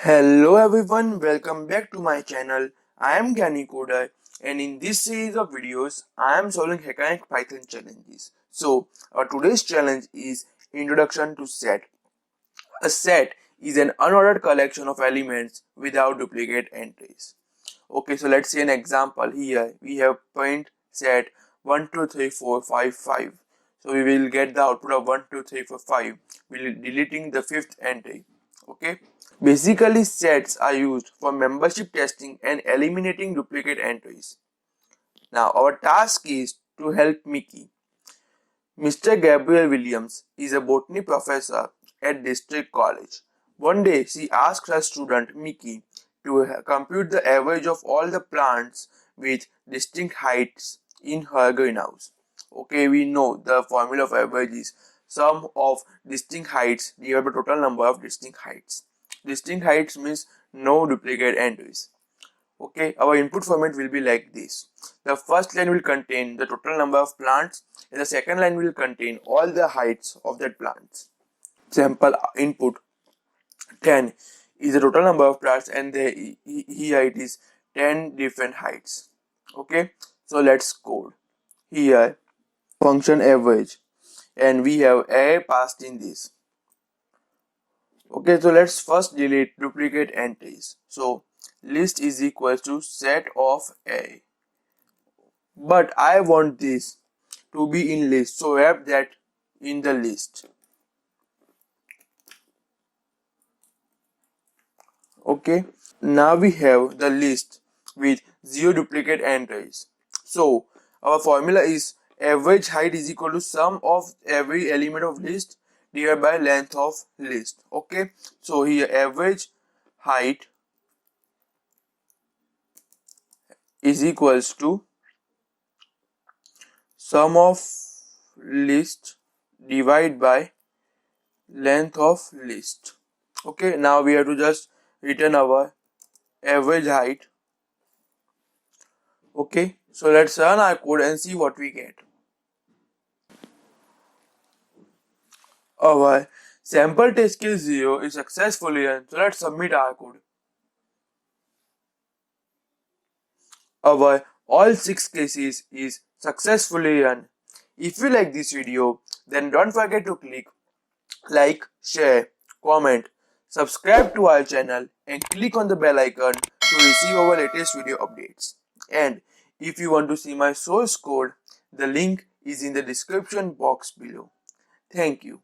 Hello everyone, welcome back to my channel. I am Gyaani and in this series of videos, I am solving Hackerrank Python challenges. So, our today's challenge is Introduction to Set. A set is an unordered collection of elements without duplicate entries. Okay, so let's see an example here. We have point set 1, 2, 3, 4, 5, 5. So we will get the output of 1, 2, 3, 4, 5. We'll deleting the fifth entry. Okay. Basically, sets are used for membership testing and eliminating duplicate entries. Now, our task is to help Mickey. Mr. Gabriel Williams is a botany professor at District College. One day, she asked her student Mickey to compute the average of all the plants with distinct heights in her greenhouse. Okay, we know the formula of average is sum of distinct heights divided by total number of distinct heights. Distinct heights means no duplicate entries. Okay, our input format will be like this. The first line will contain the total number of plants and the second line will contain all the heights of that plants. Sample input 10 is the total number of plants and here it is 10 different heights. Okay, so let's code. Here function average and we have a passed in this. Okay, so let's first delete duplicate entries. So list is equal to set of a. But I want this to be in list, so wrap that in the list. Okay, now we have the list with 0 duplicate entries. So our formula is average height is equal to sum of every element of list divided by length of list. Okay, so here average height is equals to sum of list divided by length of list. Okay, now we have to just return our average height. Okay, so let's run our code and see what we get. Our sample test case 0 is successfully run, so let's submit our code. Our all 6 cases is successfully run. If you like this video, then don't forget to click like, share, comment, subscribe to our channel and click on the bell icon to receive our latest video updates. And if you want to see my source code, the link is in the description box below. Thank you.